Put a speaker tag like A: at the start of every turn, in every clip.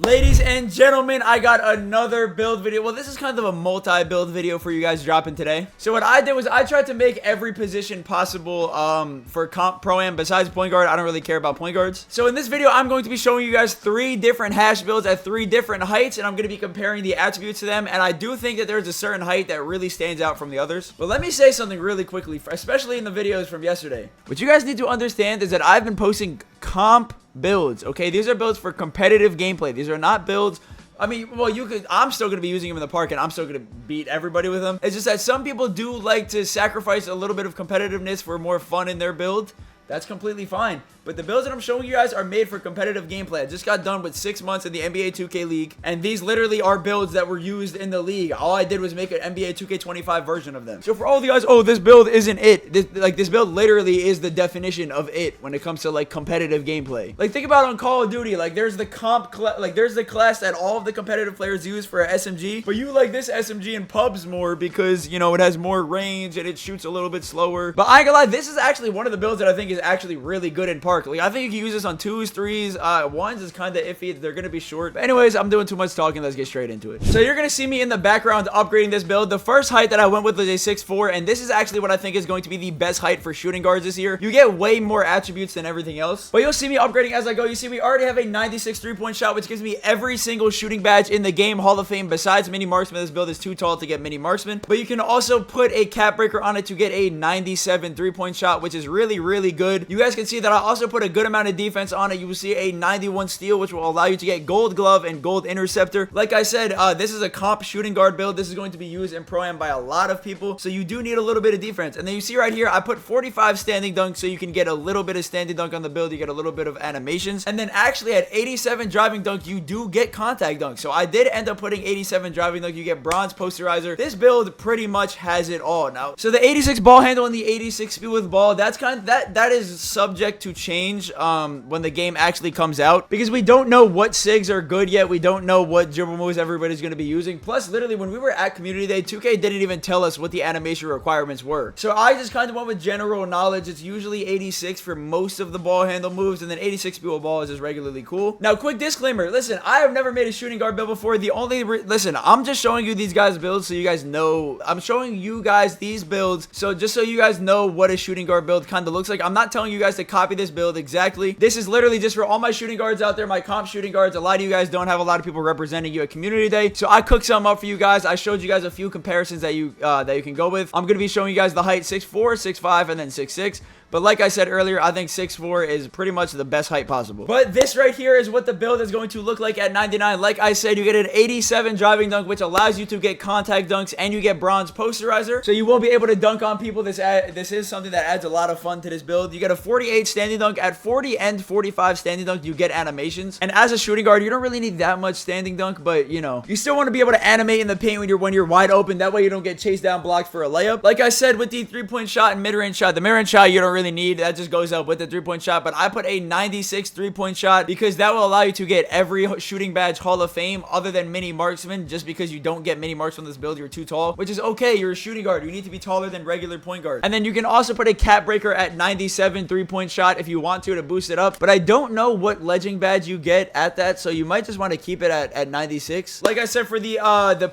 A: Ladies and gentlemen, I got another build video. Well, this is kind of a multi-build video for you guys dropping today. So what I did was I tried to make every position possible for comp pro-am besides point guard. I don't really care about point guards. So in this video, I'm going to be showing you guys 3 different hash builds at 3 different heights, and I'm going to be comparing the attributes to them. And I do think that there's a certain height that really stands out from the others. But let me say something really quickly, especially in the videos from yesterday. What you guys need to understand is that I've been posting comp builds, okay? These are builds for competitive gameplay. These are not builds. I mean, well, I'm still going to be using them in the park, and I'm still going to beat everybody with them. It's just that some people do like to sacrifice a little bit of competitiveness for more fun in their build. That's completely fine. But the builds that I'm showing you guys are made for competitive gameplay. I just got done with 6 months in the NBA 2K League, and these literally are builds that were used in the league. All I did was make an NBA 2K25 version of them. So for all of you guys, oh, this build isn't it. This build literally is the definition of it when it comes to like competitive gameplay. Like think about on Call of Duty, like there's the there's the class that all of the competitive players use for a SMG, but you like this SMG in pubs more because, you know, it has more range and it shoots a little bit slower. But I ain't gonna lie, this is actually one of the builds that I think is actually really good in park. Like I think you can use this on 2s, 3s, 1s is kind of iffy. They're gonna be short. But anyways, I'm doing too much talking. Let's get straight into it. So you're gonna see me in the background upgrading this build. The first height that I went with was a 6'4", and this is actually what I think is going to be the best height for shooting guards this year. You get way more attributes than everything else, but you'll see me upgrading as I go. You see we already have a 96 3-point shot, which gives me every single shooting badge in the game. Hall of Fame besides mini marksman. This build is too tall to get mini marksman, but you can also put a cap breaker on it to get a 97 3-point shot, which is really, really good. You guys can see that I also put a good amount of defense on it. You will see a 91 steal, which will allow you to get gold glove and gold interceptor. Like I said, this is a comp shooting guard build. This is going to be used in pro-am by a lot of people, so you do need a little bit of defense. And then you see right here, I put 45 standing dunk, so you can get a little bit of standing dunk on the build. You get a little bit of animations. And then actually at 87 driving dunk, you do get contact dunk. So I did end up putting 87 driving dunk. You get bronze posterizer. This build pretty much has it all. Now, so the 86 ball handle and the 86 speed with ball, that's kind of that is subject to change when the game actually comes out, because we don't know what SIGs are good yet. We don't know what dribble moves everybody's going to be using. Plus, literally, when we were at Community Day, 2K didn't even tell us what the animation requirements were. So I just kind of went with general knowledge. It's usually 86 for most of the ball handle moves, and then 86 speed with ball is just regularly cool. Now, quick disclaimer. Listen, I have never made a shooting guard build before. Listen, I'm just showing you these guys' builds so you guys know. I'm showing you guys these builds, so just so you guys know what a shooting guard build kind of looks like. I'm not telling you guys to copy this build exactly. This is literally just for all my shooting guards out there, my comp shooting guards. A lot of you guys don't have a lot of people representing you at Community Day, so I cooked some up for you guys. I showed you guys a few comparisons that you can go with. I'm gonna be showing you guys the height 6'4", 6'5", and then 6'6". But like I said earlier, I think 6'4" is pretty much the best height possible. But this right here is what the build is going to look like at 99. Like I said, you get an 87 driving dunk, which allows you to get contact dunks, and you get bronze posterizer. So you won't be able to dunk on people. This is something that adds a lot of fun to this build. You get a 48 standing dunk. At 40 and 45 standing dunk, you get animations. And as a shooting guard, you don't really need that much standing dunk, but you know, you still want to be able to animate in the paint when you're wide open. That way you don't get chased down, blocked for a layup. Like I said, with the 3-point shot and mid-range shot, the mid-range shot you don't really need. That just goes up with the 3-point shot, but I put a 96 3-point shot because that will allow you to get every shooting badge Hall of Fame other than mini marksman. Just because you don't get mini marks on this build, you're too tall, which is okay. You're a shooting guard. You need to be taller than regular point guard. And then you can also put a cap breaker at 97 3-point shot if you want to boost it up, but I don't know what legend badge you get at that, so you might just want to keep it at 96. Like I said, for the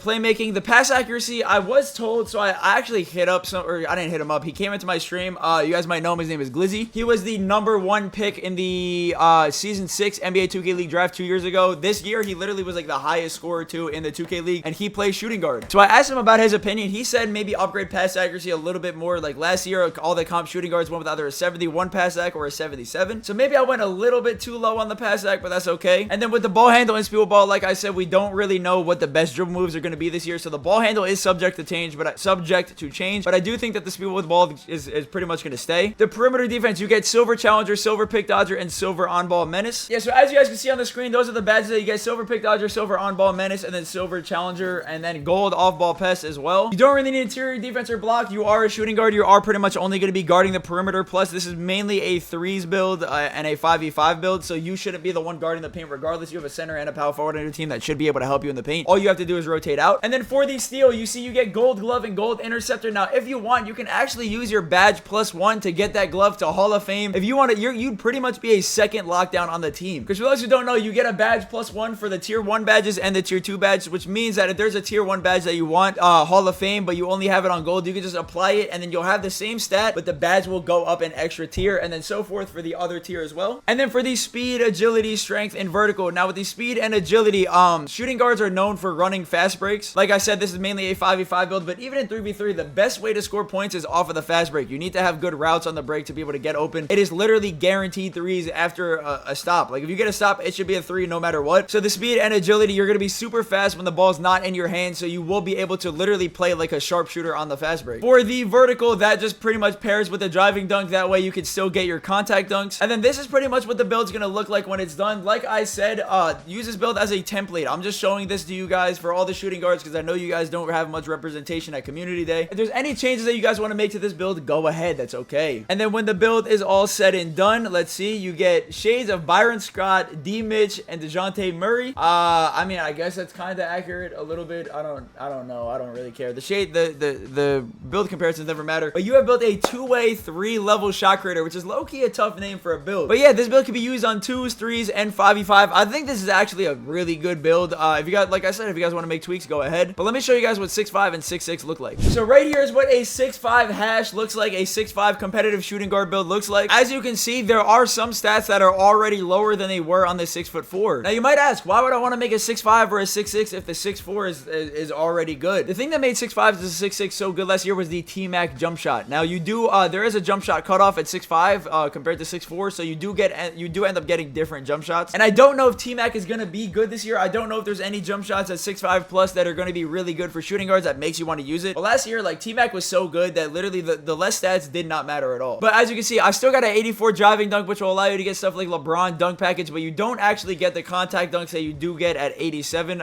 A: playmaking, the pass accuracy, I was told, so I actually hit up I didn't hit him up. He came into my stream. You guys might know him. His name is Glizzy. He was the #1 pick in the Season 6 NBA 2K League draft 2 years ago. This year, he literally was like the highest scorer too in the 2K League, and he plays shooting guard. So I asked him about his opinion. He said maybe upgrade pass accuracy a little bit more. Like last year, all the comp shooting guards went with either a 71 pass ac or a 77. So maybe I went a little bit too low on the pass ac, but that's okay. And then with the ball handle and speed with ball, like I said, we don't really know what the best dribble moves are going to be this year. So the ball handle is subject to change, but I do think that the speed with ball is pretty much going to stay. The perimeter defense, you get silver challenger, silver pick dodger, and silver on-ball menace. Yeah, so as you guys can see on the screen, those are the badges that you get: silver pick dodger, silver on-ball menace, and then silver challenger, and then gold off-ball pest as well. You don't really need interior defense or block. You are a shooting guard. You are pretty much only going to be guarding the perimeter. Plus, this is mainly a 3s build and a 5v5 build, so you shouldn't be the one guarding the paint regardless. You have a center and a power forward on your team that should be able to help you in the paint. All you have to do is rotate out. And then for the steal, you see you get gold glove and gold interceptor. Now, if you want, you can actually use your badge +1 to get get that glove to Hall of Fame. If you want to, you'd pretty much be a second lockdown on the team. Because for those who don't know, you get a badge +1 for the tier 1 badges and the tier 2 badges, which means that if there's a tier 1 badge that you want Hall of Fame, but you only have it on gold, you can just apply it and then you'll have the same stat, but the badge will go up an extra tier, and then so forth for the other tier as well. And then for the speed, agility, strength, and vertical. Now with the speed and agility, shooting guards are known for running fast breaks. Like I said, this is mainly a 5v5 build, but even in 3v3, the best way to score points is off of the fast break. You need to have good routes on the break to be able to get open. It is literally guaranteed threes after a stop. Like if you get a stop, it should be a 3 no matter what. So the speed and agility, you're going to be super fast when the ball's not in your hand, so you will be able to literally play like a sharpshooter on the fast break. For the vertical, that just pretty much pairs with the driving dunk. That way you can still get your contact dunks. And then this is pretty much what the build's going to look like when it's done. Like I said, use this build as a template. I'm just showing this to you guys for all the shooting guards because I know you guys don't have much representation at community day. If there's any changes that you guys want to make to this build, go ahead. That's okay. And then when the build is all said and done, let's see, you get shades of Byron Scott, D. Mitch, and DeJounte Murray. I mean, I guess that's kind of accurate a little bit. I don't know. I don't really care. The shade, the build comparisons never matter. But you have built a 2-way 3-level shot creator, which is low-key a tough name for a build. But yeah, this build can be used on 2s, 3s, and 5v5. I think this is actually a really good build. If you guys, like I said, if you guys want to make tweaks, go ahead. But let me show you guys what 6'5 and 6'6 look like. So right here is what a 6'5 hash looks like. A 6'5 competitive shooting guard build looks like. As you can see, there are some stats that are already lower than they were on the 6'4. Now you might ask, why would I want to make a 6'5 or a 6'6 if the 6'4 is already good? The thing that made 6'5s to 6'6 so good last year was the T-Mac jump shot. Now you do, there is a jump shot cutoff at 6'5 compared to 6'4, so you do end up getting different jump shots. And I don't know if T-Mac is going to be good this year. I don't know if there's any jump shots at 6'5 plus that are going to be really good for shooting guards that makes you want to use it. But last year, like, T-Mac was so good that literally the less stats did not matter at all. But as you can see, I still got an 84 driving dunk, which will allow you to get stuff like LeBron dunk package, but you don't actually get the contact dunks that you do get at 87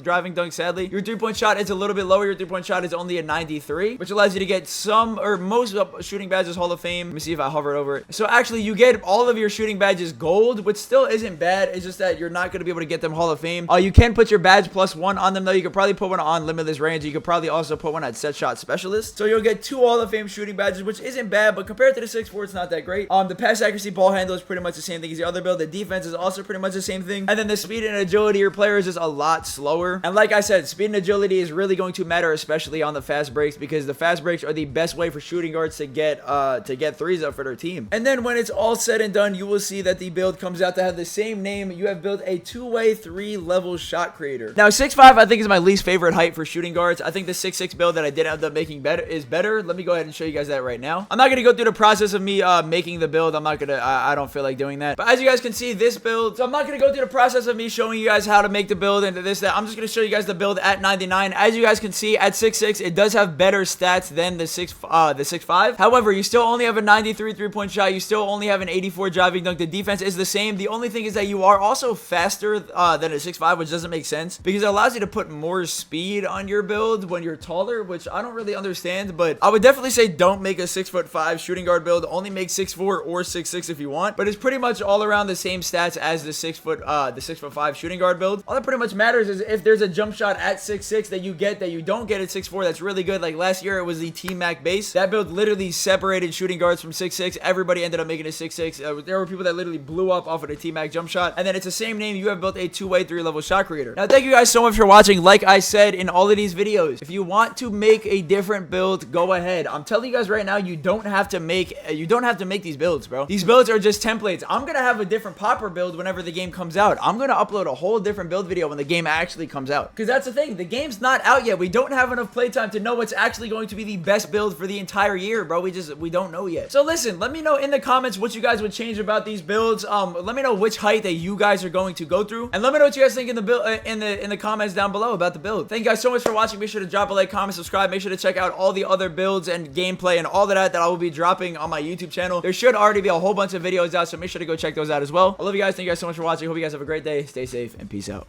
A: driving dunk, sadly. Your three-point shot is a little bit lower. Your three-point shot is only a 93, which allows you to get some or most shooting badges Hall of Fame. Let me see if I hover it over it. So actually, you get all of your shooting badges gold, which still isn't bad. It's just that you're not going to be able to get them Hall of Fame. You can put your badge +1 on them, though. You could probably put one on Limitless Range. You could probably also put one at Set Shot Specialist. So you'll get 2 Hall of Fame shooting badges, which isn't bad, but compared to the 6'4, it's not that great. The pass accuracy, ball handle is pretty much the same thing as the other build. The defense is also pretty much the same thing. And then the speed and agility, your player is just a lot slower. And like I said, speed and agility is really going to matter, especially on the fast breaks, because the fast breaks are the best way for shooting guards to get threes up for their team. And then when it's all said and done, you will see that the build comes out to have the same name. You have built a 2-way 3-level shot creator. Now 6'5 I think is my least favorite height for shooting guards. I think the 6'6 build that I did end up making is better. Let me go ahead and show you guys that right now. I'm not going to go through the process of me making the build. I don't feel like doing that. But as you guys can see, this build, so I'm not going to go through the process of me showing you guys how to make the build and this, that. I'm just going to show you guys the build at 99. As you guys can see, at 6'6, it does have better stats than the 6'5. However, you still only have a 93 3-point shot. You still only have an 84 driving dunk. The defense is the same. The only thing is that you are also faster than a 6'5, which doesn't make sense because it allows you to put more speed on your build when you're taller, which I don't really understand. But I would definitely say don't make a 6'5 shooting guard build. Only make 6'4 or 6'6 if you want. But it's pretty much all around the same stats as the 6'5 shooting guard build. All that pretty much matters is if there's a jump shot at 6'6 that you don't get at 6'4, that's really good. Like last year, it was the T-Mac base. That build literally separated shooting guards from 6'6. Everybody ended up making a 6'6. There were people that literally blew up off of the T-Mac jump shot. And then it's the same name. You have built a 2-way 3-level shot creator. Now, thank you guys so much for watching. Like I said in all of these videos, if you want to make a different build, go ahead. I'm telling you guys right now, you don't have to make these builds, bro. These builds are just templates. I'm gonna have a different popper build whenever the game comes out. I'm gonna upload a whole different build video when the game actually comes out. Because that's the thing, the game's not out yet. We don't have enough playtime to know what's actually going to be the best build for the entire year, bro. We don't know yet. So listen, let me know in the comments what you guys would change about these builds. Let me know which height that you guys are going to go through, and let me know what you guys think in the build in the comments down below about the build. Thank you guys so much for watching. Make sure to drop a like, comment, subscribe. Make sure to check out all the other builds and gameplay and all of that I will be dropping on my YouTube channel. There should already be a whole bunch of videos out, so make sure to go check those out as well. I love you guys. Thank you guys so much for watching. Hope you guys have a great day. Stay safe and peace out.